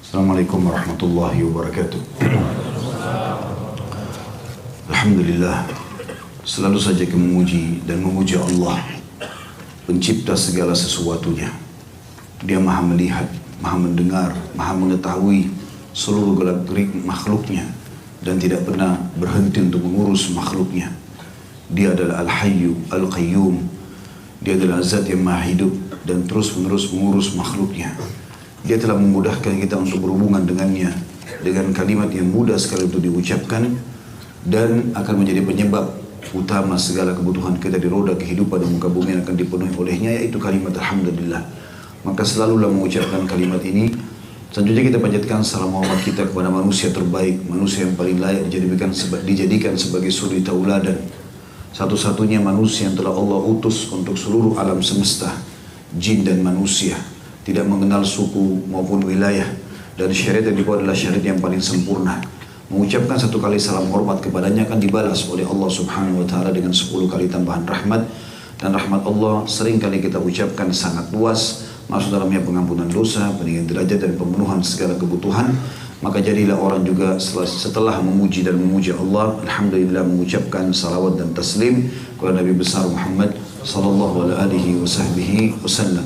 Assalamualaikum warahmatullahi wabarakatuh. Alhamdulillah, selalu saja memuji dan memuji Allah, pencipta segala sesuatunya. Dia maha melihat, maha mendengar, maha mengetahui seluruh gerak-gerik makhluknya dan tidak pernah berhenti untuk mengurus makhluknya. Dia adalah Al-Hayyu, Al-Qayyum. Dia adalah zat yang maha hidup dan terus-menerus mengurus makhluknya. Dia telah memudahkan kita untuk berhubungan dengannya dengan kalimat yang mudah sekali untuk diucapkan dan akan menjadi penyebab utama segala kebutuhan kita di roda kehidupan dan muka bumi yang akan dipenuhi olehnya, yaitu kalimat Alhamdulillah. Maka selalulah mengucapkan kalimat ini. Selanjutnya kita panjatkan salam hormat kita kepada manusia terbaik, manusia yang paling layak dijadikan sebagai suri tauladan, satu-satunya manusia yang telah Allah utus untuk seluruh alam semesta, jin dan manusia. Tidak mengenal suku maupun wilayah, dan syariat yang dibawa adalah syariat yang paling sempurna. Mengucapkan satu kali salam hormat kepadanya akan dibalas oleh Allah Subhanahu wa Ta'ala dengan 10 kali tambahan rahmat. Dan rahmat Allah sering kali kita ucapkan sangat luas, masuk dalamnya pengampunan dosa, peninggian derajat dan pemenuhan segala kebutuhan. Maka jadilah orang juga setelah memuji dan memuji Allah, alhamdulillah, mengucapkan salawat dan taslim kepada Nabi besar Muhammad sallallahu alaihi wasallam.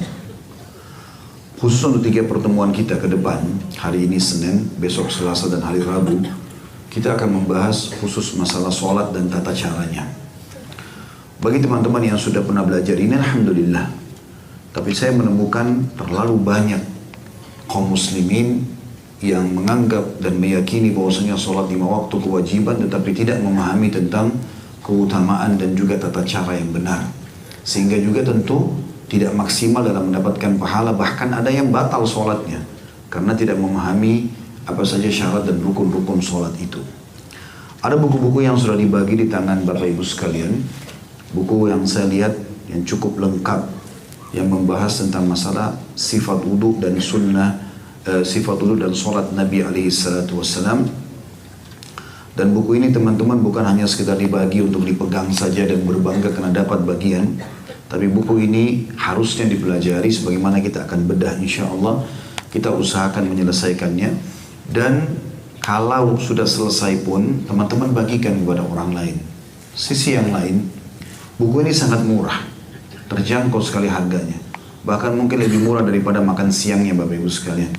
Khusus untuk 3 pertemuan kita ke depan, hari ini Senin, besok Selasa dan hari Rabu, kita akan membahas khusus masalah sholat dan tata caranya. Bagi teman-teman yang sudah pernah belajar ini, alhamdulillah. Tapi saya menemukan terlalu banyak kaum muslimin yang menganggap dan meyakini bahwasanya sholat 5 waktu kewajiban, tetapi tidak memahami tentang keutamaan dan juga tata cara yang benar. Sehingga juga tentu tidak maksimal dalam mendapatkan pahala, bahkan ada yang batal sholatnya karena tidak memahami apa saja syarat dan rukun-rukun sholat itu. Ada buku-buku yang sudah dibagi di tangan Bapak Ibu sekalian, buku yang saya lihat yang cukup lengkap, yang membahas tentang masalah sifat wudu dan sunnah, sifat wudu dan sholat Nabi SAW. Dan buku ini teman-teman bukan hanya sekedar dibagi untuk dipegang saja dan berbangga karena dapat bagian, tapi buku ini harusnya dipelajari sebagaimana kita akan bedah insya Allah. Kita usahakan menyelesaikannya. Dan kalau sudah selesai pun teman-teman bagikan kepada orang lain. Sisi yang lain, buku ini sangat murah, terjangkau sekali harganya. Bahkan mungkin lebih murah daripada makan siangnya Bapak Ibu sekalian.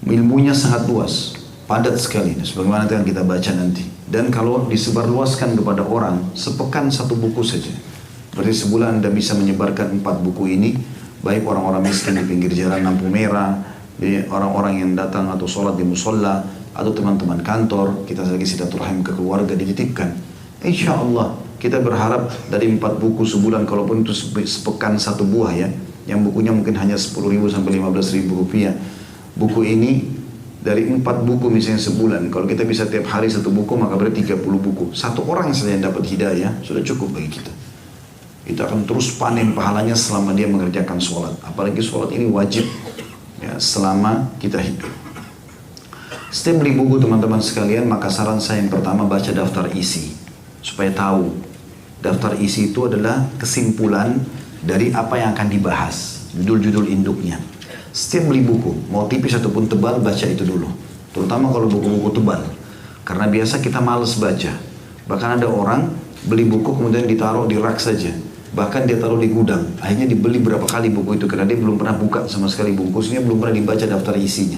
Ilmunya sangat luas, padat sekali, sebagaimana yang kita baca nanti. Dan kalau disebarluaskan kepada orang, sepekan 1 buku saja. Berarti sebulan Anda bisa menyebarkan 4 buku ini, baik orang-orang miskin di pinggir jalan lampu merah, orang-orang yang datang atau sholat di musola, atau teman-teman kantor, kita lagi silaturahim ke keluarga dititipkan. Insya Allah kita berharap dari 4 buku sebulan, kalaupun itu sepekan 1 buah ya, yang bukunya mungkin hanya 10.000 sampai 15.000 rupiah. Buku ini dari 4 buku misalnya sebulan, kalau kita bisa tiap hari 1 buku, maka berarti 30 buku. 1 orang saja yang dapat hidayah sudah cukup bagi kita. Itu akan terus panen pahalanya selama dia mengerjakan sholat. Apalagi sholat ini wajib ya, selama kita hidup. Setiap beli buku teman-teman sekalian, maka saran saya yang pertama baca daftar isi. Supaya tahu. Daftar isi itu adalah kesimpulan dari apa yang akan dibahas. Judul-judul induknya. Setiap beli buku, mau tipis ataupun tebal, baca itu dulu. Terutama kalau buku-buku tebal. Karena biasa kita males baca. Bahkan ada orang beli buku kemudian ditaruh di rak saja. Bahkan dia taruh di gudang. Akhirnya dibeli berapa kali buku itu karena dia belum pernah buka sama sekali bungkusnya, belum pernah dibaca daftar isinya.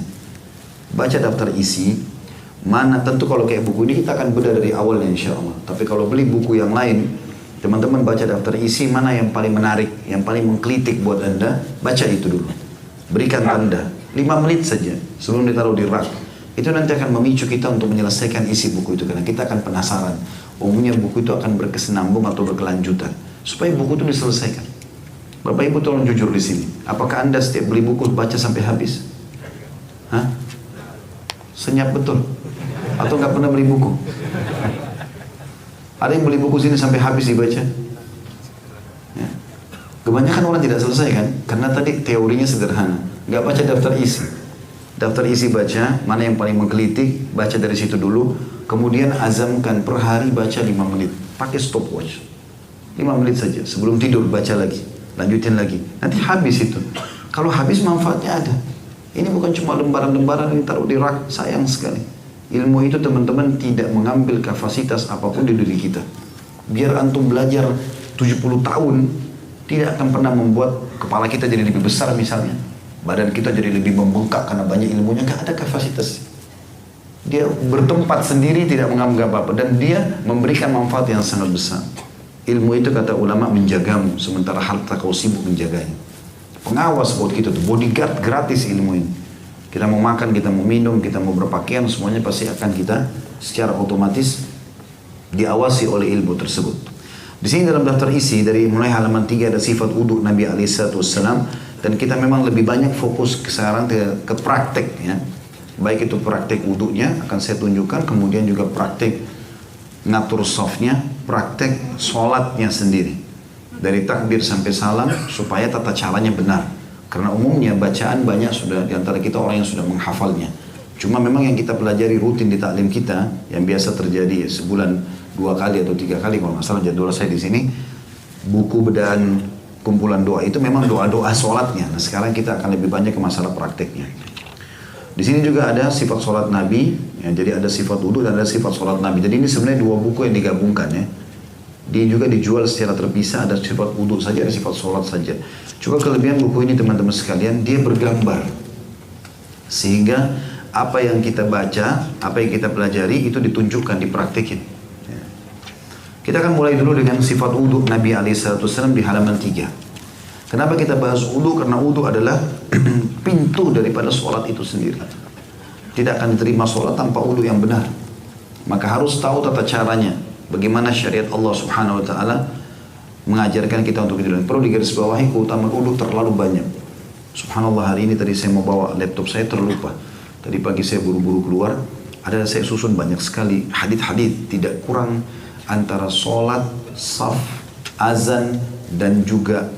Baca daftar isi, mana tentu kalau kayak buku ini kita akan bedah dari awalnya insya Allah. Tapi kalau beli buku yang lain, teman-teman baca daftar isi, mana yang paling menarik, yang paling mengkritik buat Anda, baca itu dulu. Berikan tanda, 5 menit saja sebelum ditaruh di rak. Itu nanti akan memicu kita untuk menyelesaikan isi buku itu, karena kita akan penasaran. Umumnya buku itu akan berkesinambung atau berkelanjutan, supaya buku itu diselesaikan. Bapak Ibu tolong jujur di sini. Apakah Anda setiap beli buku baca sampai habis? Hah? Senyap betul? Atau nggak pernah beli buku? Ada yang beli buku sini sampai habis dibaca? Ya. Kebanyakan orang tidak selesai kan? Karena tadi teorinya sederhana. Nggak baca daftar isi. Daftar isi baca, mana yang paling menggelitik, baca dari situ dulu. Kemudian azamkan per hari baca 5 menit. Pakai stopwatch. 5 menit saja. Sebelum tidur baca lagi. Lanjutin lagi. Nanti habis itu. Kalau habis manfaatnya ada. Ini bukan cuma lembaran-lembaran yang taruh di rak, sayang sekali. Ilmu itu teman-teman tidak mengambil kapasitas apapun di diri kita. Biar antum belajar 70 tahun, tidak akan pernah membuat kepala kita jadi lebih besar misalnya. Badan kita jadi lebih membengkak karena banyak ilmunya, gak ada kapasitas. Dia bertempat sendiri, tidak mengambil apa-apa. Dan dia memberikan manfaat yang sangat besar. Ilmu itu kata ulama menjagamu, sementara harta kau sibuk menjaganya. Pengawas buat kita tuh, bodyguard gratis ilmu ini. Kita mau makan, kita mau minum, kita mau berpakaian, semuanya pasti akan kita secara otomatis diawasi oleh ilmu tersebut. Di sini dalam daftar isi dari mulai halaman 3 ada sifat wudhu Nabi SAW, dan kita memang lebih banyak fokus sekarang ke praktek ya. Baik itu praktek wudhunya akan saya tunjukkan, kemudian juga praktek ngatur softnya, praktek sholatnya sendiri. Dari takbir sampai salam supaya tata caranya benar. Karena umumnya bacaan banyak sudah diantara kita orang yang sudah menghafalnya. Cuma memang yang kita pelajari rutin di taklim kita, yang biasa terjadi sebulan 2 kali atau 3 kali kalau nggak salah jadwal saya di sini, buku dan kumpulan doa itu memang doa-doa sholatnya. Nah sekarang kita akan lebih banyak ke masalah prakteknya. Di sini juga ada sifat sholat Nabi, ya, jadi ada sifat wudhu dan ada sifat sholat Nabi. Jadi ini sebenarnya 2 buku yang digabungkan ya. Dia juga dijual secara terpisah, ada sifat wudhu saja, ada sifat sholat saja. Cuma kelebihan buku ini teman-teman sekalian, dia bergambar. Sehingga apa yang kita baca, apa yang kita pelajari itu ditunjukkan, dipraktikin. Ya. Kita akan mulai dulu dengan sifat wudhu Nabi SAW di halaman 3. Kenapa kita bahas wudhu? Karena wudhu adalah pintu daripada sholat itu sendiri. Tidak akan diterima sholat tanpa wudhu yang benar. Maka harus tahu tata caranya. Bagaimana syariat Allah Subhanahu Wa Taala mengajarkan kita untuk itu. Perlu digarisbawahi keutamaan wudhu terlalu banyak. Subhanallah, hari ini tadi saya mau bawa laptop saya terlupa. Tadi pagi saya buru-buru keluar, ada saya susun banyak sekali hadith-hadith tidak kurang antara sholat, saf, azan dan juga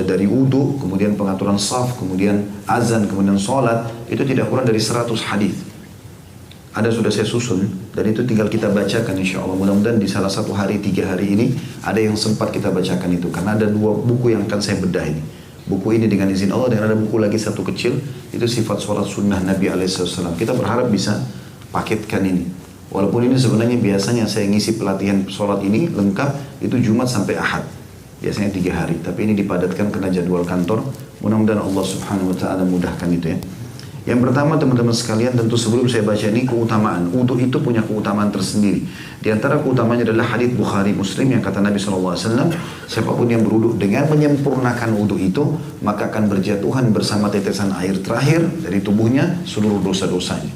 dari wudhu, kemudian pengaturan saf, kemudian azan, kemudian sholat, itu tidak kurang dari 100 hadith. Ada sudah saya susun, dan itu tinggal kita bacakan insya Allah. Mudah-mudahan di salah satu hari, 3 hari ini, ada yang sempat kita bacakan itu. Karena ada 2 buku yang akan saya bedah ini. Buku ini dengan izin Allah, dan ada buku lagi satu kecil, itu sifat sholat sunnah Nabi SAW. Kita berharap bisa paketkan ini. Walaupun ini sebenarnya biasanya saya ngisi pelatihan sholat ini lengkap, itu Jumat sampai Ahad. Biasanya 3 hari, tapi ini dipadatkan karena jadwal kantor. Mudah-mudahan Allah Subhanahu Wa Taala mudahkan itu ya. Yang pertama teman-teman sekalian, tentu sebelum saya baca ini keutamaan. Wudhu itu punya keutamaan tersendiri. Di antara keutamanya adalah hadits Bukhari Muslim yang kata Nabi SAW, siapapun yang berwudhu dengan menyempurnakan wudhu itu, maka akan berjatuhan bersama tetesan air terakhir dari tubuhnya seluruh dosa-dosanya.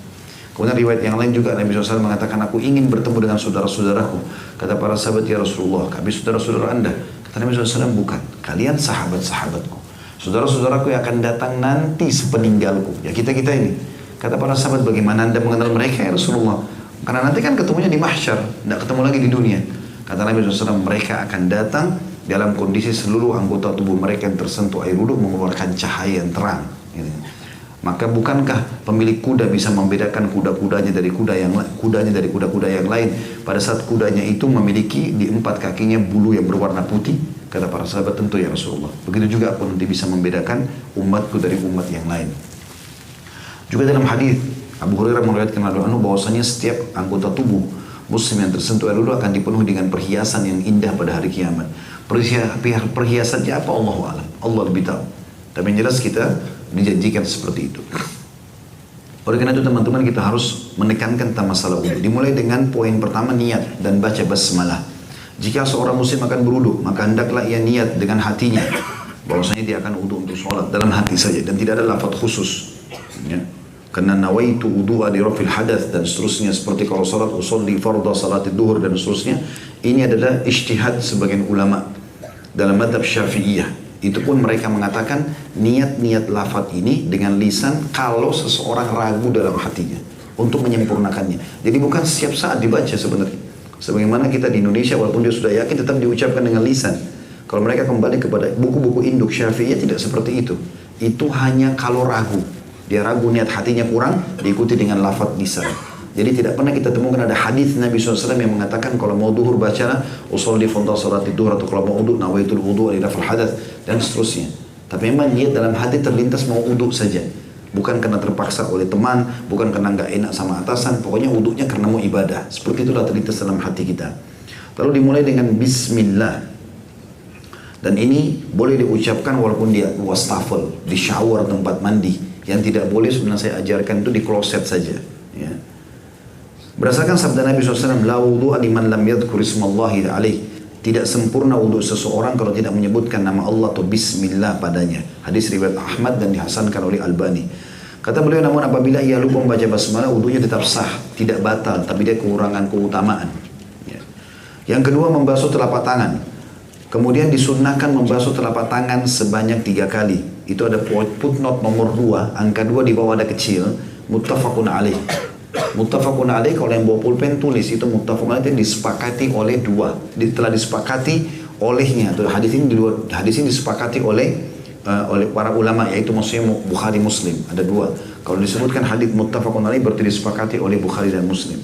Kemudian riwayat yang lain juga Nabi SAW mengatakan, aku ingin bertemu dengan saudara-saudaraku. Kata para sahabat, ya Rasulullah, kami saudara-saudara anda. Kata Nabi SAW, bukan, kalian sahabat-sahabatku. Saudara-saudaraku yang akan datang nanti sepeninggalku. Ya kita-kita ini. Kata para sahabat, bagaimana anda mengenal mereka ya Rasulullah? Karena nanti kan ketemunya di mahsyar, tidak ketemu lagi di dunia. Kata Nabi SAW, mereka akan datang dalam kondisi seluruh anggota tubuh mereka yang tersentuh air wudhu mengeluarkan cahaya yang terang. Maka bukankah pemilik kuda bisa membedakan kuda-kudanya dari kuda-kuda yang lain pada saat kudanya itu memiliki di 4 kakinya bulu yang berwarna putih? Kata para sahabat, tentu ya Rasulullah. Begitu juga aku nanti bisa membedakan umatku dari umat yang lain. Juga dalam hadis Abu Hurairah meriwayatkan bahwasanya setiap anggota tubuh muslim yang tersentuh air wudhu akan dipenuhi dengan perhiasan yang indah pada hari kiamat. Perhiasannya apa? Allahu a'lam. Allah lebih tahu. Tapi yang jelas kita dijanjikan seperti itu. Oleh karena itu teman-teman, kita harus menekankan tentang masalah wudhu. Dimulai dengan poin pertama, niat dan baca basmalah. Jika seorang muslim akan berwudhu, maka hendaklah ia niat dengan hatinya bahwasanya dia akan wudhu untuk sholat dalam hati saja dan tidak ada lafaz khusus. Ya. Karena nawaitu wudhu'a li rafil hadath dan seterusnya, seperti kalau sholat usolli fardha salatid duhur dan seterusnya. Ini adalah ijtihad sebagian ulama dalam madhab Syafi'iyah. Itu pun mereka mengatakan niat-niat lafaz ini dengan lisan kalau seseorang ragu dalam hatinya untuk menyempurnakannya. Jadi bukan setiap saat dibaca sebenarnya. Sebagaimana kita di Indonesia, walaupun dia sudah yakin tetap diucapkan dengan lisan. Kalau mereka kembali kepada buku-buku induk Syafi'iyah tidak seperti itu. Itu hanya kalau ragu. Dia ragu, niat hatinya kurang, diikuti dengan lafaz lisan. Jadi tidak pernah kita temukan ada hadis Nabi SAW yang mengatakan kalau mau duhur bacalah usolli fardha salatid duhur, atau kalau mau wudhu nawaitul wudhu li raf'il hadath dan seterusnya. Tapi memang niat dalam hati terlintas mau uduk saja. Bukan karena terpaksa oleh teman, bukan karena nggak enak sama atasan, pokoknya uduknya karena mau ibadah. Seperti itulah terlintas dalam hati kita. Lalu dimulai dengan Bismillah. Dan ini boleh diucapkan walaupun di wastafel, di shower tempat mandi. Yang tidak boleh sebenarnya saya ajarkan itu di kloset saja. Ya. Berdasarkan sabda Nabi SAW, La wudu'a liman lam yadhkur ismallahi alaih. Tidak sempurna wudhu seseorang kalau tidak menyebutkan nama Allah atau Bismillah padanya. Hadis riwayat Ahmad dan dihasankan oleh Albani. Kata beliau, namun apabila ia lupa membaca basmalah, wudhunya tetap sah, tidak batal, tapi dia kekurangan keutamaan. Ya. Yang kedua, membasuh telapak tangan. Kemudian disunnahkan membasuh telapak tangan sebanyak 3 kali. Itu ada footnote nomor 2, angka 2 di bawah ada kecil, muttafaqun alaih. Muttafaqun alaih, kalau yang bawa pulpen tulis itu muttafaqun alaih, disepakati oleh 2. Telah disepakati olehnya. Hadis ini disepakati oleh para ulama, yaitu maksudnya Bukhari Muslim. Ada 2. Kalau disebutkan hadis muttafaqun alaih berarti disepakati oleh Bukhari dan Muslim.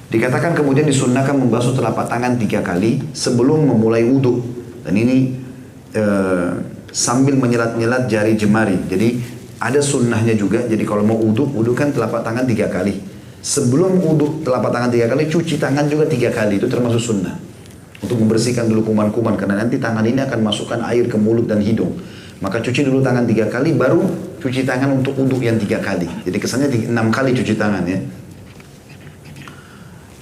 Dikatakan kemudian disunnahkan membasuh telapak tangan 3 kali sebelum memulai wudhu. Dan ini sambil menyelat-nyelat jari jemari. Jadi ada sunnahnya juga. Jadi kalau mau wudhu, wudhukan telapak tangan 3 kali. Sebelum wudhu telapak tangan 3 kali, cuci tangan juga 3 kali. Itu termasuk sunnah. Untuk membersihkan dulu kuman-kuman. Karena nanti tangan ini akan masukkan air ke mulut dan hidung. Maka cuci dulu tangan 3 kali, baru cuci tangan untuk wudhu yang 3 kali. Jadi kesannya 6 kali cuci tangan ya.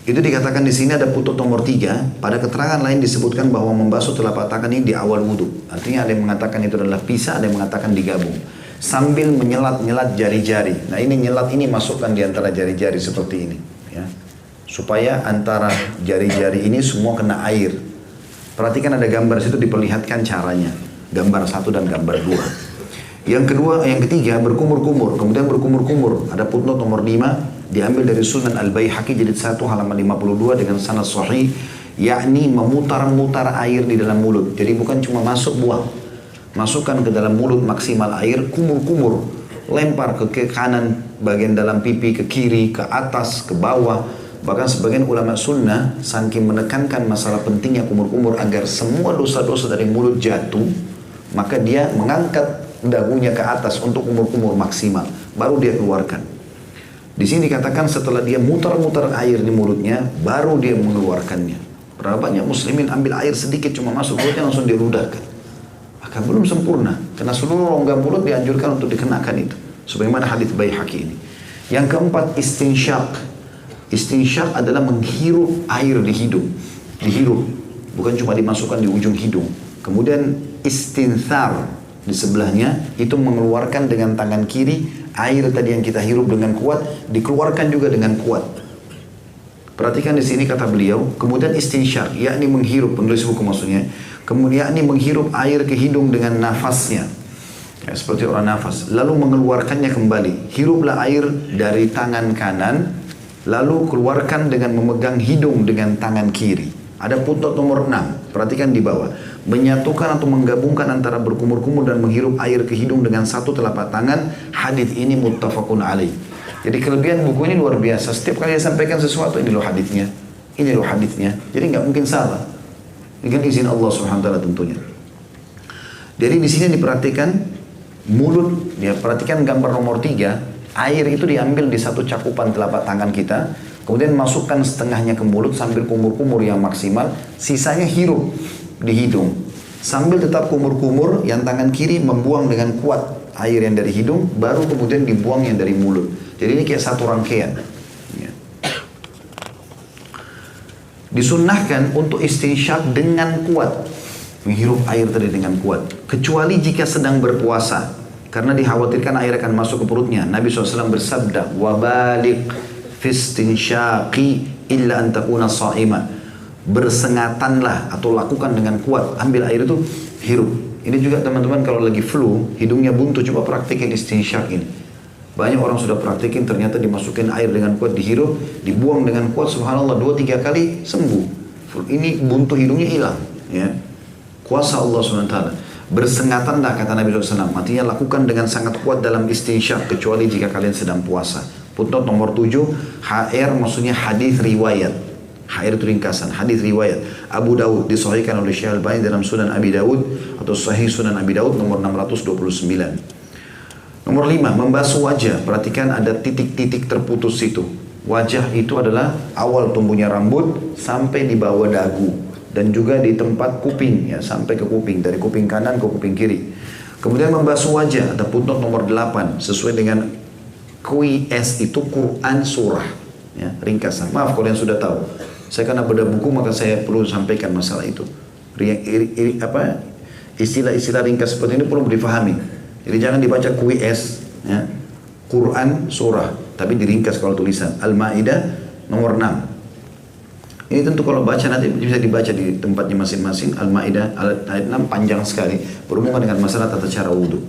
Itu dikatakan di sini ada footnote nomor 3. Pada keterangan lain disebutkan bahwa membasuh telapak tangan ini di awal wudhu. Artinya ada yang mengatakan itu adalah pisah, ada yang mengatakan digabung. Sambil menyelat-nyelat jari-jari. Nah ini nyelat ini masukkan di antara jari-jari seperti ini. Ya. Supaya antara jari-jari ini semua kena air. Perhatikan ada gambar situ diperlihatkan caranya. Gambar 1 dan gambar 2. Yang ketiga berkumur-kumur. Kemudian berkumur-kumur. Ada footnote nomor 5. Diambil dari Sunan Al-Baihaqi jilid 1 halaman 52 dengan sanad sahih, yakni memutar-mutar air di dalam mulut. Jadi bukan cuma masuk buang, masukkan ke dalam mulut maksimal air, kumur-kumur, lempar ke kanan, bagian dalam pipi, ke kiri, ke atas, ke bawah. Bahkan sebagian ulama sunnah saking menekankan masalah pentingnya kumur-kumur agar semua dosa-dosa dari mulut jatuh, maka dia mengangkat dagunya ke atas untuk kumur-kumur maksimal, baru dia keluarkan. Di sini dikatakan setelah dia mutar-mutar air di mulutnya, baru dia mengeluarkannya. Berapa banyak muslimin ambil air sedikit cuma masuk mulutnya langsung dirudahkan. Maka belum sempurna, karena seluruh rongga mulut dianjurkan untuk dikenakan itu. Sebagaimana hadits Baihaqi ini. Yang keempat, istinsyaq. Istinsyaq adalah menghirup air di hidung. Dihirup, bukan cuma dimasukkan di ujung hidung. Kemudian istinthar di sebelahnya, itu mengeluarkan dengan tangan kiri. Air tadi yang kita hirup dengan kuat, dikeluarkan juga dengan kuat. Perhatikan di sini kata beliau, kemudian istinsyaq, yakni menghirup, penulis buku maksudnya, kemudian yakni menghirup air ke hidung dengan nafasnya, ya, seperti orang nafas, lalu mengeluarkannya kembali. Hiruplah air dari tangan kanan, lalu keluarkan dengan memegang hidung dengan tangan kiri. Ada footnote nomor 6, perhatikan di bawah. Menyatukan atau menggabungkan antara berkumur-kumur dan menghirup air ke hidung dengan satu telapak tangan. Hadits ini muttafaqun alaih. Jadi kelebihan buku ini luar biasa. Setiap kali dia sampaikan sesuatu, ini loh haditsnya, ini loh haditsnya. Jadi nggak mungkin salah. Dengan izin Allah Subhanahu wa taala tentunya. Jadi di sini diperhatikan mulut, ya perhatikan gambar nomor 3. Air itu diambil di satu cakupan telapak tangan kita. Kemudian masukkan setengahnya ke mulut sambil kumur-kumur yang maksimal. Sisanya hirup di hidung. Sambil tetap kumur-kumur, yang tangan kiri membuang dengan kuat air yang dari hidung, baru kemudian dibuang yang dari mulut. Jadi ini kayak satu rangkaian. Ya. Disunnahkan untuk istinsyaq dengan kuat. Menghirup air tadi dengan kuat. Kecuali jika sedang berpuasa. Karena dikhawatirkan air akan masuk ke perutnya. Nabi SAW bersabda, وَبَالِقْ fistinsyaqi illa an takuna sha'ima. Bersengatanlah atau lakukan dengan kuat, ambil air itu hirup. Ini juga teman-teman kalau lagi flu, hidungnya buntu, coba praktikin istinsyaq ini. Banyak orang sudah praktikin, ternyata dimasukin air dengan kuat, dihirup, dibuang dengan kuat, subhanallah 2-3 kali sembuh. Ini buntu hidungnya hilang, ya. Kuasa Allah SWT. Bersengatanlah kata Nabi SAW, artinya lakukan dengan sangat kuat dalam istinsyaq, kecuali jika kalian sedang puasa. Footnote nomor 7, HR maksudnya hadis riwayat. HR itu ringkasan, hadis riwayat Abu Daud, disahihkan oleh Syekh Al-Albani dalam Sunan Abi Daud atau Sahih Sunan Abi Daud nomor 629. Nomor 5, membasuh wajah. Perhatikan ada titik-titik terputus itu. Wajah itu adalah awal tumbuhnya rambut sampai di bawah dagu dan juga di tempat kuping ya, sampai ke kuping, dari kuping kanan ke kuping kiri. Kemudian membasuh wajah, ada footnote nomor 8 sesuai dengan QIS itu Quran surah ya, ringkasan. Maaf kalau yang sudah tahu. Saya karena beda buku maka saya perlu sampaikan masalah itu. Istilah-istilah ringkas seperti ini perlu difahami. Jadi jangan dibaca QIS ya, Quran surah, tapi diringkas kalau tulisan. Al-Maidah nomor 6. Ini tentu kalau baca nanti bisa dibaca di tempatnya masing-masing. Al-Maidah ayat 6 panjang sekali, berhubungan dengan masalah tata cara wudhu.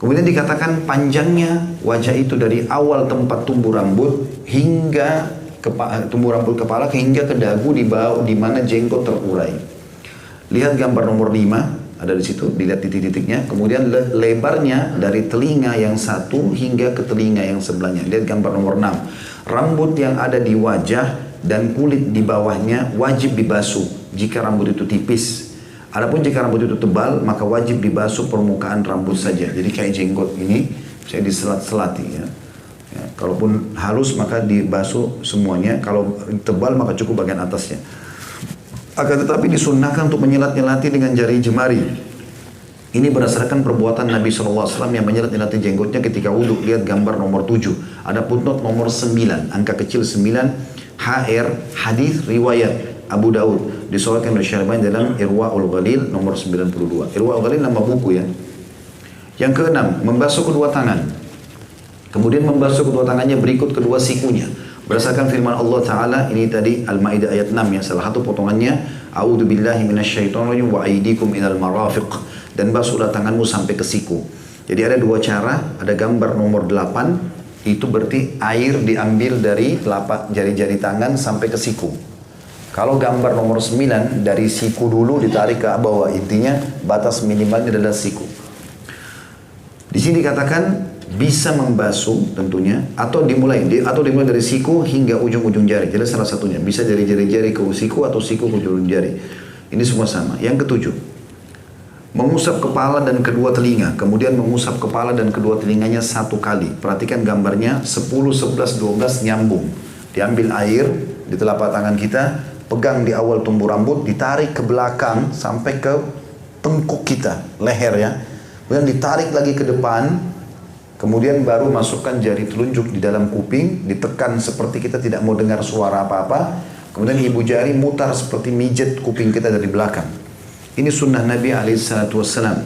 Kemudian dikatakan panjangnya wajah itu dari awal tempat tumbuh rambut hingga tumbuh rambut kepala hingga ke dagu di bawah di mana jenggot terurai. Lihat gambar nomor 5. Ada di situ, dilihat titik-titiknya. Kemudian lebarnya dari telinga yang satu hingga ke telinga yang sebelahnya. Lihat gambar nomor 6. Rambut yang ada di wajah dan kulit di bawahnya wajib dibasuh jika rambut itu tipis. Adapun jika rambut itu tebal, maka wajib dibasuh permukaan rambut saja. Jadi kayak jenggot ini, saya diselat-selati ya. Ya, kalaupun halus maka dibasuh semuanya. Kalau tebal maka cukup bagian atasnya. Akan tetapi disunnahkan untuk menyelat-nyelati dengan jari jemari. Ini berdasarkan perbuatan Nabi SAW yang menyelat-nyelati jenggotnya ketika wudhu. Lihat gambar nomor 7. Ada footnote nomor 9. Angka kecil 9. HR hadis riwayat Abu Daud. Disahihkan oleh Syekh Al-Albani dalam Irwaul Ghalil nomor 92. Irwaul Ghalil nama buku ya. Yang keenam, membasuh kedua tangan. Kemudian membasuh kedua tangannya berikut kedua sikunya. Berdasarkan firman Allah Ta'ala, ini tadi Al-Ma'idah ayat 6 ya, salah satu potongannya, A'udhu billahi minasyaitonirrajim wa aidikum ilal marafiq. Dan basuhlah tanganmu sampai ke siku. Jadi ada dua cara, ada gambar nomor 8, itu berarti air diambil dari telapak jari-jari tangan sampai ke siku. Kalau gambar nomor 9, dari siku dulu ditarik ke bawah, intinya batas minimalnya adalah siku. Di sini dikatakan, bisa membasuh tentunya atau dimulai dari siku hingga ujung-ujung jari. Jadi salah satunya bisa dari jari-jari ke siku atau siku ke ujung jari. Ini semua sama. Yang ketujuh, mengusap kepala dan kedua telinga. Kemudian mengusap kepala dan kedua telinganya satu kali. Perhatikan gambarnya 10, 11, 12 nyambung. Diambil air di telapak tangan kita, pegang di awal tumbuh rambut, ditarik ke belakang sampai ke tengkuk kita, leher ya. Kemudian ditarik lagi ke depan. Kemudian baru masukkan jari telunjuk di dalam kuping, ditekan seperti kita tidak mau dengar suara apa-apa. Kemudian ibu jari mutar seperti mijet kuping kita dari belakang. Ini sunnah Nabi SAW.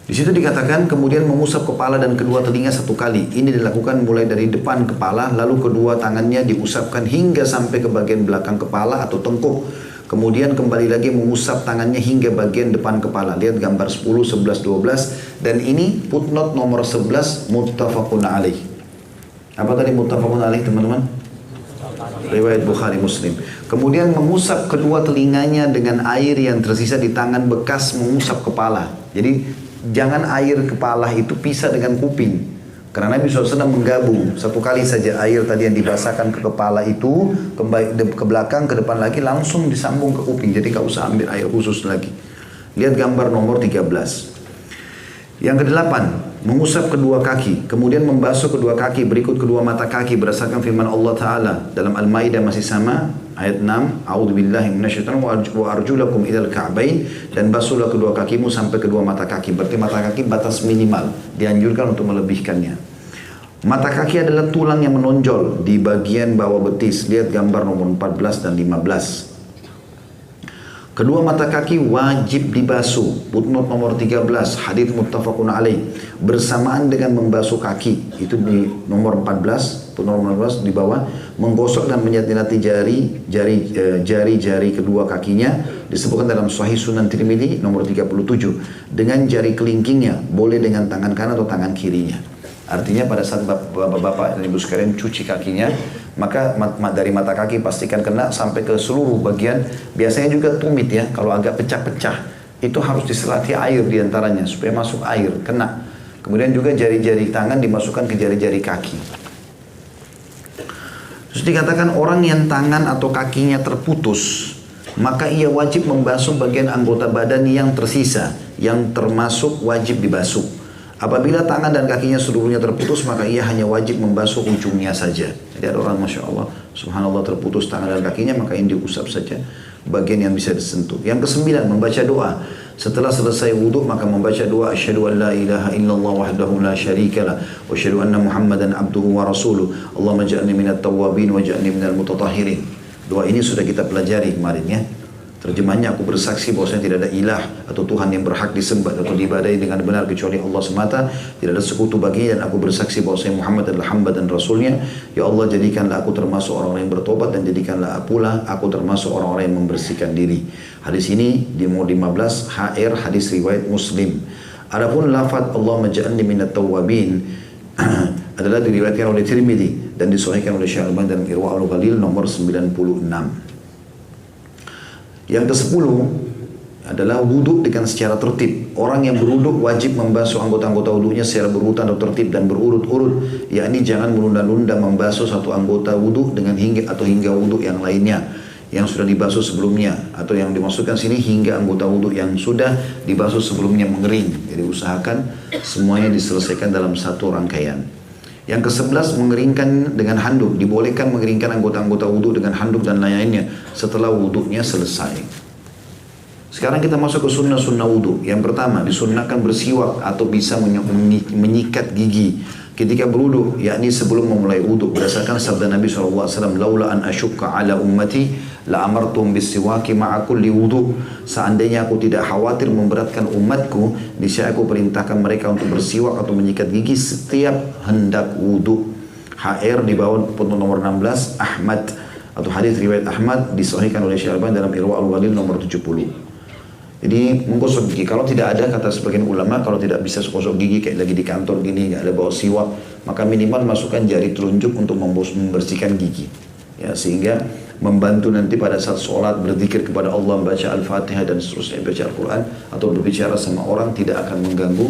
Di situ dikatakan kemudian mengusap kepala dan kedua telinga satu kali. Ini dilakukan mulai dari depan kepala, lalu kedua tangannya diusapkan hingga sampai ke bagian belakang kepala atau tengkuk. Kemudian kembali lagi mengusap tangannya hingga bagian depan kepala. Lihat gambar 10, 11, 12. Dan ini footnote nomor 11 muttafaqun alaih. Apa tadi muttafaqun alaih teman-teman? Riwayat Bukhari Muslim. Kemudian mengusap kedua telinganya dengan air yang tersisa di tangan bekas mengusap kepala. Jadi jangan air kepala itu pisah dengan kuping. Karena Nabi SAW menggabung satu kali saja air tadi yang dibasahkan ke kepala itu kembali ke belakang ke depan lagi langsung disambung ke kuping. Jadi gak usah ambil air khusus lagi. Lihat gambar nomor 13. Yang kedelapan, mengusap kedua kaki, kemudian membasuh kedua kaki berikut kedua mata kaki berdasarkan firman Allah Ta'ala dalam Al-Maidah masih sama ayat 6, A'udzubillahi minasyaitonir wa arjulakum ilal ka'bain, dan basuhlah kedua kakimu sampai kedua mata kaki. Berarti mata kaki batas minimal, dianjurkan untuk melebihkannya. Mata kaki adalah tulang yang menonjol di bagian bawah betis. Lihat gambar nomor 14 dan 15. Kedua mata kaki wajib dibasuh. Footnote nomor 13, hadits muttafaqun alaih. Bersamaan dengan membasuh kaki, itu di nomor 14, footnote nomor 14 di bawah, menggosok dan menyati-nyati jari-jari kedua kakinya disebutkan dalam Sahih Sunan Tirmidzi nomor 37 dengan jari kelingkingnya, boleh dengan tangan kanan atau tangan kirinya. Artinya pada saat bapak-bapak dan ibu sekalian cuci kakinya, maka dari mata kaki pastikan kena sampai ke seluruh bagian. Biasanya juga tumit ya, kalau agak pecah-pecah, itu harus diselati air diantaranya supaya masuk air, kena. Kemudian juga jari-jari tangan dimasukkan ke jari-jari kaki. Terus dikatakan orang yang tangan atau kakinya terputus, maka ia wajib membasuh bagian anggota badan yang tersisa, yang termasuk wajib dibasuh. Apabila tangan dan kakinya seluruhnya terputus, maka ia hanya wajib membasuh ujungnya saja. Jadi ada orang Masya Allah, Subhanallah terputus tangan dan kakinya, maka ini diusap saja bagian yang bisa disentuh. Yang kesembilan, membaca doa. Setelah selesai wudhu, maka membaca doa asyhadu an la ilaha illallah wahdahu la syarikalah wa asyhadu anna muhammadan abduhu wa rasuluh Allahumma ja'alni minat tawwabin wa ja'alni minal mutatahhirin. Doa ini sudah kita pelajari kemarin ya. Terjemahnya, aku bersaksi bahwasanya tidak ada ilah atau Tuhan yang berhak disembah atau diibadahi dengan benar kecuali Allah semata, tidak ada sekutu baginya, dan aku bersaksi bahwasanya Muhammad adalah hamba dan rasulnya. Ya Allah, jadikanlah aku termasuk orang-orang yang bertobat, dan jadikanlah pula aku termasuk orang-orang yang membersihkan diri. Hadis ini di nomor 15 HR, hadis riwayat Muslim. Adapun lafaz Allahumma ja'alni minat tawwabin adalah diriwayatkan oleh Tirmidzi dan disahihkan oleh Syekh Al-Albani dalam Irwaul Ghalil nomor 96. Yang ke-10 adalah wudhu dengan secara tertib. Orang yang berwudhu wajib membasuh anggota-anggota wudhunya secara berurutan atau tertib dan berurut-urut, yakni jangan menunda-nunda membasuh satu anggota wudhu dengan hingga wudhu yang lainnya yang sudah dibasuh sebelumnya, atau yang dimasukkan sini hingga anggota wudhu yang sudah dibasuh sebelumnya mengering. Jadi usahakan semuanya diselesaikan dalam satu rangkaian. Yang ke-11, mengeringkan dengan handuk. Dibolehkan mengeringkan anggota-anggota wudhu dengan handuk dan lainnya setelah wudhunya selesai. Sekarang kita masuk ke sunnah-sunnah wudhu. Yang pertama, disunnahkan bersiwak atau bisa menyikat gigi ketika berwudhu, yakni sebelum memulai wudhu, berdasarkan sabda Nabi SAW, laula an asyukka ala ummati la amartum bisiwaki ma'a kulli wudhu. Seandainya aku tidak khawatir memberatkan umatku, niscaya aku perintahkan mereka untuk bersiwak atau menyikat gigi setiap hendak wudhu. HR di bawah punut nomor 16, Ahmad atau hadis riwayat Ahmad disahihkan oleh Syekh Al-Albani dalam Irwaul Ghalil nomor 70. Jadi menggosok gigi, kalau tidak ada, kata sebagian ulama, kalau tidak bisa gosok gigi kayak lagi di kantor gini, nggak ada bawa siwak, maka minimal masukkan jari telunjuk untuk membersihkan gigi, ya, sehingga membantu nanti pada saat sholat berzikir kepada Allah, membaca Al-Fatihah dan seterusnya, baca Al-Quran atau berbicara sama orang tidak akan mengganggu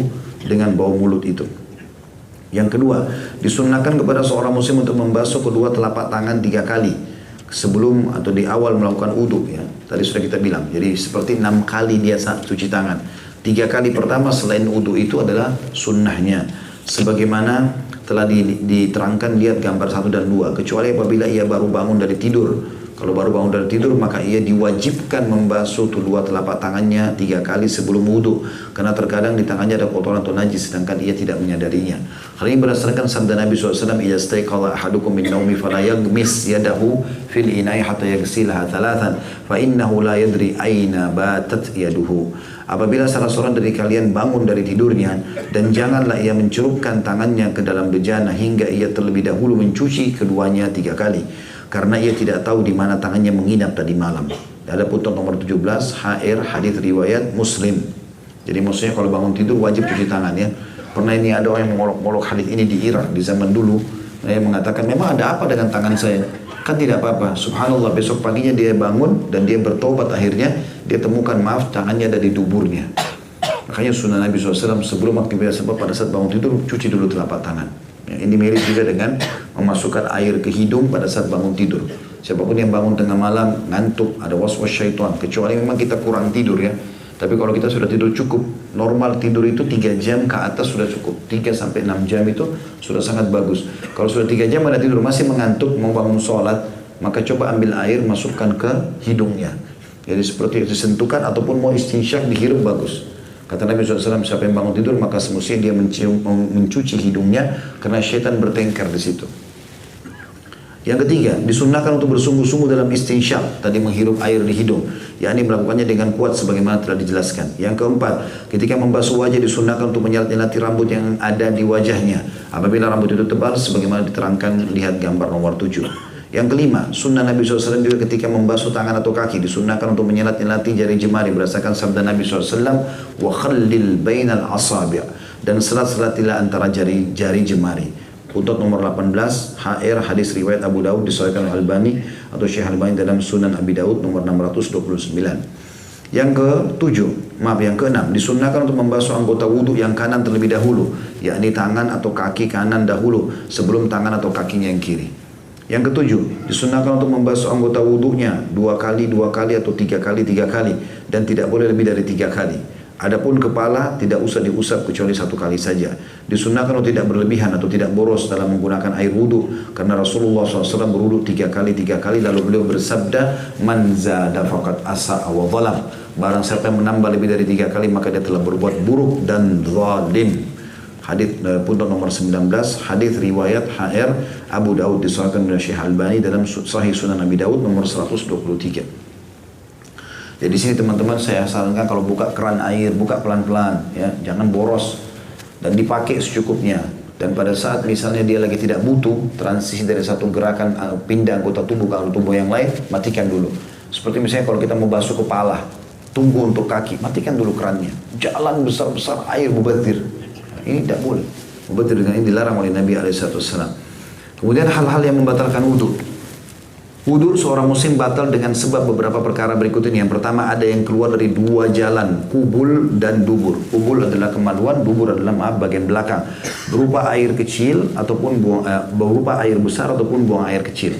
dengan bau mulut itu. Yang kedua, disunnahkan kepada seorang muslim untuk membasuh kedua telapak tangan 3 kali sebelum atau di awal melakukan wudhu, ya. Tadi sudah kita bilang, jadi seperti 6 kali dia saat cuci tangan. 3 kali pertama selain wudhu itu adalah sunnahnya, sebagaimana telah diterangkan, lihat gambar 1 dan 2, kecuali apabila ia baru bangun dari tidur. Kalau baru bangun dari tidur, maka ia diwajibkan membasuh kedua telapak tangannya 3 kali sebelum wudhu, karena terkadang di tangannya ada kotoran atau najis sedangkan ia tidak menyadarinya. Hal ini berdasarkan sabda Nabi SAW, idza staiqadha ahadukum min naumi fala yaghmis yadahu fil ina'i hatta yaghsilaha thalathan fa innahu la yadri aina batat yaduhu. Apabila salah seorang dari kalian bangun dari tidurnya, dan janganlah ia mencelupkan tangannya ke dalam bejana hingga ia terlebih dahulu mencuci keduanya 3 kali, karena ia tidak tahu di mana tangannya menginap tadi malam. Ada putut nomor 17 HR hadis riwayat Muslim. Jadi maksudnya kalau bangun tidur wajib cuci tangan, ya. Pernah ini ada orang yang mengolok-olok hadis ini di Irak di zaman dulu. Dia mengatakan, memang ada apa dengan tangan saya? Kan tidak apa-apa. Subhanallah, besok paginya dia bangun dan dia bertobat, akhirnya dia temukan, maaf, tangannya ada di duburnya. Makanya sunnah Nabi SAW sebelum aktivitas sebab pada saat bangun tidur cuci dulu telapak tangan. Ya, ini mirip juga dengan memasukkan air ke hidung pada saat bangun tidur. Siapapun yang bangun tengah malam ngantuk, ada waswas syaitan, kecuali memang kita kurang tidur, ya. Tapi kalau kita sudah tidur cukup, normal tidur itu 3 jam ke atas sudah cukup. 3 sampai 6 jam itu sudah sangat bagus. Kalau sudah 3 jam ada tidur masih mengantuk, mau bangun sholat, maka coba ambil air masukkan ke hidungnya. Jadi seperti disentuhkan ataupun mau istinsyak dihirup bagus. Kata Nabi SAW, siapa yang bangun tidur maka semestinya dia mencuci hidungnya, karena syaitan bertengkar di situ. Yang ketiga, disunnahkan untuk bersungguh-sungguh dalam istinsyak, tadi menghirup air di hidung, yakni melakukannya dengan kuat sebagaimana telah dijelaskan. Yang keempat, ketika membasuh wajah disunnahkan untuk menyelat-nyelati rambut yang ada di wajahnya, apabila rambut itu tebal sebagaimana diterangkan, lihat gambar nomor 7. Yang kelima, sunnah Nabi SAW juga ketika membasuh tangan atau kaki disunnahkan untuk menyelat-nyelati jari jemari berdasarkan sabda Nabi SAW, wa khallil bainal asabi', dan selat-selatilah antara jari jemari. Putut nomor 18 HR hadis riwayat Abu Daud disahihkan oleh Albani atau Syekh Albani dalam Sunan Abi Daud nomor 629. Yang keenam, disunnahkan untuk membasuh anggota wudhu yang kanan terlebih dahulu, yakni tangan atau kaki kanan dahulu sebelum tangan atau kakinya yang kiri. Yang ketujuh, disunahkan untuk membasuh anggota wudhunya 2 kali atau 3 kali dan tidak boleh lebih dari 3 kali. Adapun kepala tidak usah diusap kecuali 1 kali saja. Disunahkan untuk tidak berlebihan atau tidak boros dalam menggunakan air wudhu karena Rasulullah SAW berwudhu 3 kali lalu beliau bersabda, man zada faqad asa'a wa zalam. Barang siapa yang menambah lebih dari 3 kali maka dia telah berbuat buruk dan zalim. Hadis pundok nomor 19, hadis riwayat HR Abu Daud disahihkan oleh Syekh Albani dalam Sahih Sunan Abi Daud nomor 123. Jadi di sini teman-teman saya sarankan kalau buka keran air, buka pelan-pelan ya, jangan boros dan dipakai secukupnya. Dan pada saat misalnya dia lagi tidak butuh transisi dari satu gerakan pindah anggota tubuh ke anggota tubuh yang lain, matikan dulu. Seperti misalnya kalau kita mau basuh kepala, tunggu untuk kaki, matikan dulu kerannya. Jalan besar-besar air mubadzir. Ini tidak boleh. Mubadzir dengan ini dilarang oleh Nabi SAW. Kemudian hal-hal yang membatalkan wudhu. Wudhu seorang muslim batal dengan sebab beberapa perkara berikut ini. Yang pertama ada yang keluar dari 2 jalan, kubul dan dubur. Kubul adalah kemaluan, dubur adalah bagian belakang. Berupa air kecil ataupun berupa air besar ataupun buang air kecil.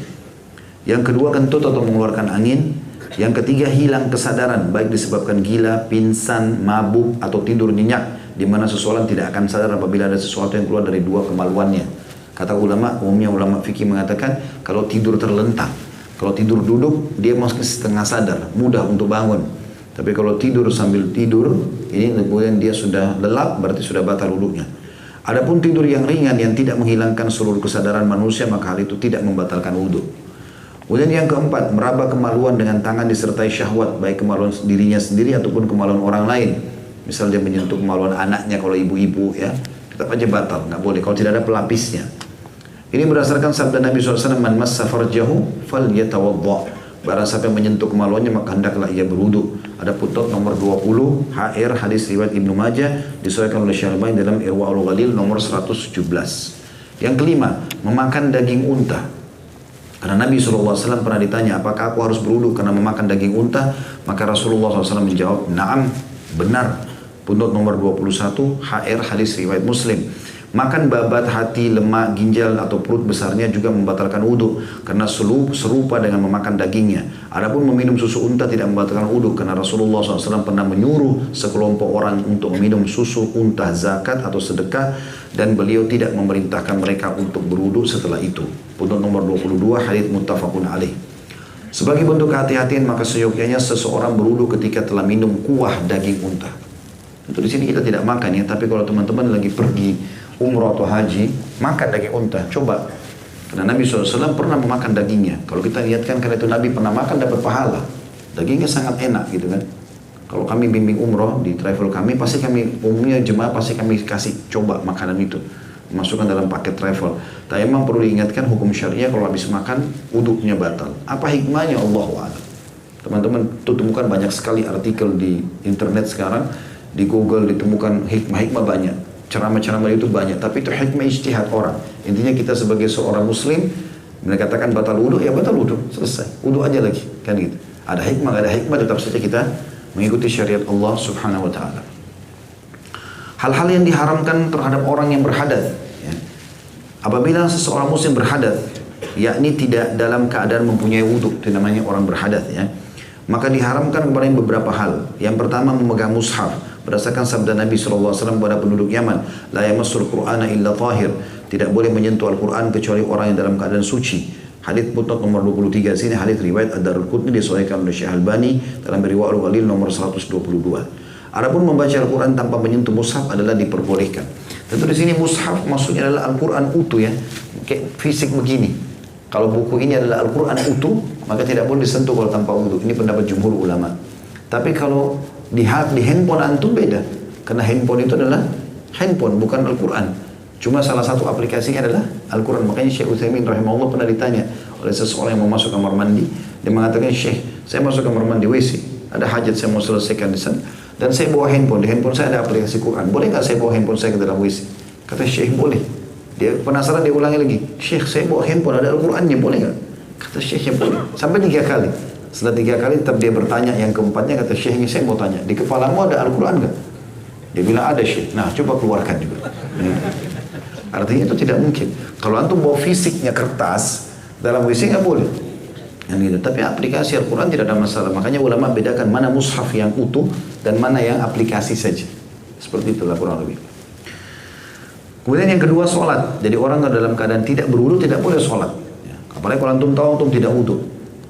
Yang kedua kentut atau mengeluarkan angin. Yang ketiga hilang kesadaran baik disebabkan gila, pingsan, mabuk atau tidur nyenyak, di mana seseorang tidak akan sadar apabila ada sesuatu yang keluar dari 2 kemaluannya. Kata ulama, umumnya ulama fikih mengatakan kalau tidur terlentang, kalau tidur duduk dia masih setengah sadar, mudah untuk bangun. Tapi kalau tidur sambil tidur, ini kemudian dia sudah lelap, berarti sudah batal wudhunya. Adapun tidur yang ringan yang tidak menghilangkan seluruh kesadaran manusia, maka hal itu tidak membatalkan wudhu. Kemudian yang keempat, meraba kemaluan dengan tangan disertai syahwat, baik kemaluan dirinya sendiri ataupun kemaluan orang lain. Misal dia menyentuh kemaluan anaknya kalau ibu-ibu ya, tetap aja batal, nggak boleh kalau tidak ada pelapisnya. Ini berdasarkan sabda Nabi SAW, man massa farjahu falyatawadda. Barang siapa yang menyentuh kemaluannya maka hendaklah ia berwudu. Ada footnote nomor 20 HR hadis riwayat Ibnu Majah disahihkan oleh Syekh Albani dalam Irwaul Ghalil nomor 117. Yang kelima, memakan daging unta. Karena Nabi SAW pernah ditanya, apakah aku harus berwudu karena memakan daging unta? Maka Rasulullah SAW menjawab, na'am, benar. Footnote nomor 21 HR hadis riwayat Muslim. Makan babat, hati, lemak, ginjal atau perut besarnya juga membatalkan wudhu karena serupa dengan memakan dagingnya. Adapun meminum susu unta tidak membatalkan wudhu karena Rasulullah SAW pernah menyuruh sekelompok orang untuk meminum susu unta zakat atau sedekah dan beliau tidak memerintahkan mereka untuk berwudhu setelah itu. Footnote nomor 22 hadits muttafaqun alaih. Sebagai bentuk kehati-hatian maka seyogyanya seseorang berwudhu ketika telah minum kuah daging unta. Untuk di sini kita tidak makan ya, tapi kalau teman-teman lagi pergi umrah atau haji, makan daging unta, coba. Karena Nabi SAW pernah memakan dagingnya. Kalau kita lihatkan karena itu Nabi pernah makan dapat pahala. Dagingnya sangat enak gitu kan. Kalau kami bimbing umrah di travel kami, pasti kami umumnya jemaah pasti kami kasih coba makanan itu. Masukkan dalam paket travel. Tapi memang perlu diingatkan hukum syariah kalau habis makan, wudhunya batal. Apa hikmahnya? Allahu a'lam. Teman-teman temukan banyak sekali artikel di internet sekarang, di Google ditemukan hikmah-hikmah banyak. Ceramah-ceramah itu banyak, tapi itu hikmah ijtihad orang. Intinya kita sebagai seorang muslim, mereka katakan batal wudhu, ya batal wudhu, selesai. Wudhu aja lagi, kan gitu. Ada hikmah, ada hikmah, tetap saja kita mengikuti syariat Allah subhanahu wa ta'ala. Hal-hal yang diharamkan terhadap orang yang berhadas. Ya. Apabila seseorang muslim berhadas, yakni tidak dalam keadaan mempunyai wudhu, itu namanya orang berhadas ya. Maka diharamkan kepada beberapa hal. Yang pertama memegang mushaf. Berdasarkan sabda Nabi SAW kepada penduduk Yaman, la yamassul Qur'ana illa tahir. Tidak boleh menyentuh Al-Quran kecuali orang yang dalam keadaan suci. Hadits footnote nomor 23 sini hadits riwayat Ad-Darqutni disahihkan oleh Syekh Albani dalam Irwaul Ghalil nomor 122. Adapun membaca Al-Quran tanpa menyentuh mushaf adalah diperbolehkan. Tentu di sini mushaf maksudnya adalah Al-Quran utuh ya, kayak fisik begini. Kalau buku ini adalah Al-Quran utuh, maka tidak boleh disentuh kalau tanpa wudu. Ini pendapat jumhur ulama. Tapi kalau di handphone antum beda. Karena handphone itu adalah handphone, bukan Al-Quran. Cuma salah satu aplikasinya adalah Al-Quran. Makanya Syekh Utsaimin rahimahullah pernah ditanya oleh seseorang yang mau masuk kamar mandi. Dia mengatakan, Syekh, saya masuk kamar mandi WC. Ada hajat saya mau selesaikan di sana. Dan saya bawa handphone. Di handphone saya ada aplikasi Quran. Boleh nggak saya bawa handphone saya ke dalam WC? Kata Syekh, boleh. Dia penasaran, dia ulangi lagi. Syekh, saya bawa handphone, ada Al-Qurannya, boleh nggak? Kata Syekh, boleh. Sampai 3 kali. Setelah 3 kali tetap dia bertanya, yang keempatnya kata Syekh, saya mau tanya, di kepalamu ada Al-Quran nggak? Dia bilang ada Syekh. Nah, coba keluarkan juga. Artinya itu tidak mungkin. Kalau antum bawa fisiknya kertas, Dalam WC nggak boleh. Yang gitu. Tapi aplikasi Al-Quran tidak ada masalah. Makanya ulama bedakan mana mushaf yang utuh dan mana yang aplikasi saja. Seperti itulah kurang lebih. Kemudian yang kedua sholat. Jadi orang dalam keadaan tidak berwudu tidak boleh sholat. Apalagi kalau antum tahu antum tidak wudu.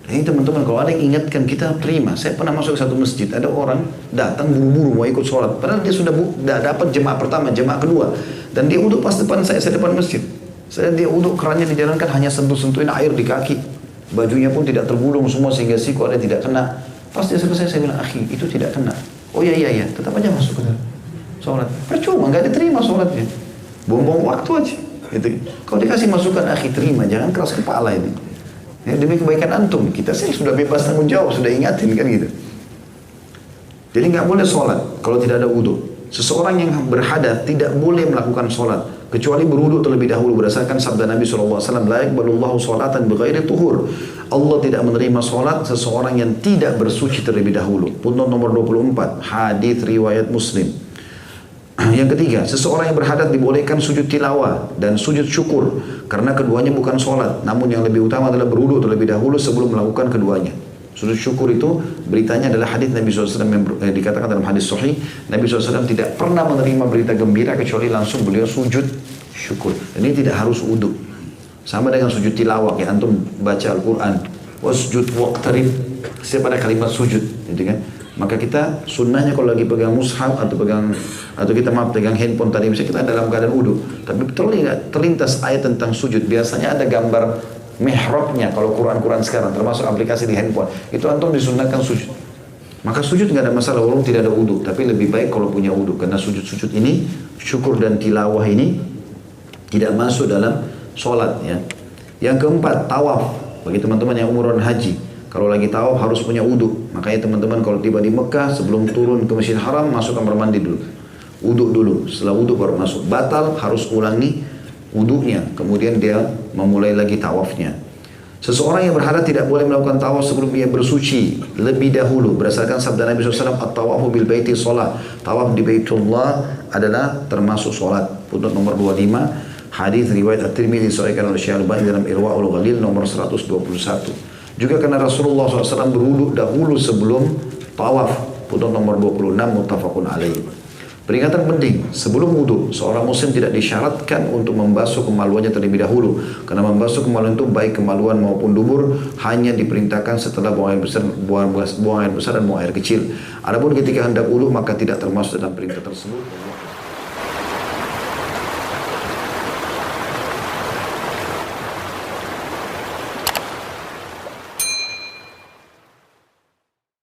Ini teman-teman kalau ada yang ingatkan kita terima. Saya pernah masuk ke satu masjid, ada orang datang buru-buru mau ikut sholat. Padahal dia sudah dapat jemaah pertama, jemaah kedua. Dan dia wudu pas depan saya depan masjid. Saya dia wudu kerannya dijalankan hanya sentuh-sentuhin air di kaki. Bajunya pun tidak tergulung semua sehingga siku ada tidak kena. Pas dia selesai saya bilang, akhi itu tidak kena. Oh iya, tetap aja masuk ke dalam sholat. Percuma, nggak diterima sholatnya. Buang-buang waktu aja. Gitu. Kalau dikasih masukan, akhi terima, jangan keras kepala ini. Ya, demi kebaikan antum, kita sih sudah bebas tanggung jawab, sudah ingatin kan gitu. Jadi nggak boleh sholat kalau tidak ada wudu. Seseorang yang berhadas tidak boleh melakukan sholat kecuali berwudu terlebih dahulu berdasarkan sabda Nabi SAW. La yaqbalullahu sholatan bighairi tuhur. Allah tidak menerima sholat seseorang yang tidak bersuci terlebih dahulu. Pundut nomor 24, hadis riwayat Muslim. Yang ketiga, seseorang yang berhadas dibolehkan sujud tilawah dan sujud syukur karena keduanya bukan sholat. Namun yang lebih utama adalah berwudu terlebih dahulu sebelum melakukan keduanya. Sujud syukur itu beritanya adalah hadis Nabi SAW yang dikatakan dalam hadis sahih. Nabi SAW tidak pernah menerima berita gembira kecuali langsung beliau sujud syukur. Dan ini tidak harus wudu. Sama dengan sujud tilawah, ya antum baca Al-Quran. Wasjud waqtarib. Setiap ada kalimat sujud, gitu kan? Maka kita sunnahnya kalau lagi pegang mushaf atau pegang handphone tadi misalnya kita dalam keadaan wudu, tapi terlintas ayat tentang sujud, biasanya ada gambar mihrabnya kalau Quran sekarang termasuk aplikasi di handphone, itu antum disunnahkan sujud. Maka sujud nggak ada masalah walaupun tidak ada wudu, tapi lebih baik kalau punya wudu karena sujud ini syukur dan tilawah ini tidak masuk dalam sholat ya. Yang keempat, tawaf bagi teman-teman yang umroh dan haji. Kalau lagi tawaf harus punya wudu. Makanya teman-teman kalau tiba di Mekah sebelum turun ke Masjidil Haram masuk kamar mandi dulu. Wudu dulu. Setelah wudu baru masuk. Batal harus ulangi wudunya. Kemudian dia memulai lagi tawafnya. Seseorang yang berhadas tidak boleh melakukan tawaf sebelum dia bersuci lebih dahulu. Berdasarkan sabda Nabi SAW, at-tawafu bil baiti sholat. Tawaf di Baitullah adalah termasuk sholat. Pundut nomor 25. Hadis riwayat At-Tirmidzi disahihkan oleh Syekh Al-Albani dalam Irwaul Ghalil nomor 121. Juga karena Rasulullah SAW berwudu dahulu sebelum tawaf. Pundut nomor 26 muttafaqun alaih. Peringatan penting, sebelum wudu seorang muslim tidak disyaratkan untuk membasuh kemaluannya terlebih dahulu. Karena membasuh kemaluan itu baik kemaluan maupun dubur hanya diperintahkan setelah buang air besar dan buang air kecil. Adapun ketika hendak wudu maka tidak termasuk dalam perintah tersebut.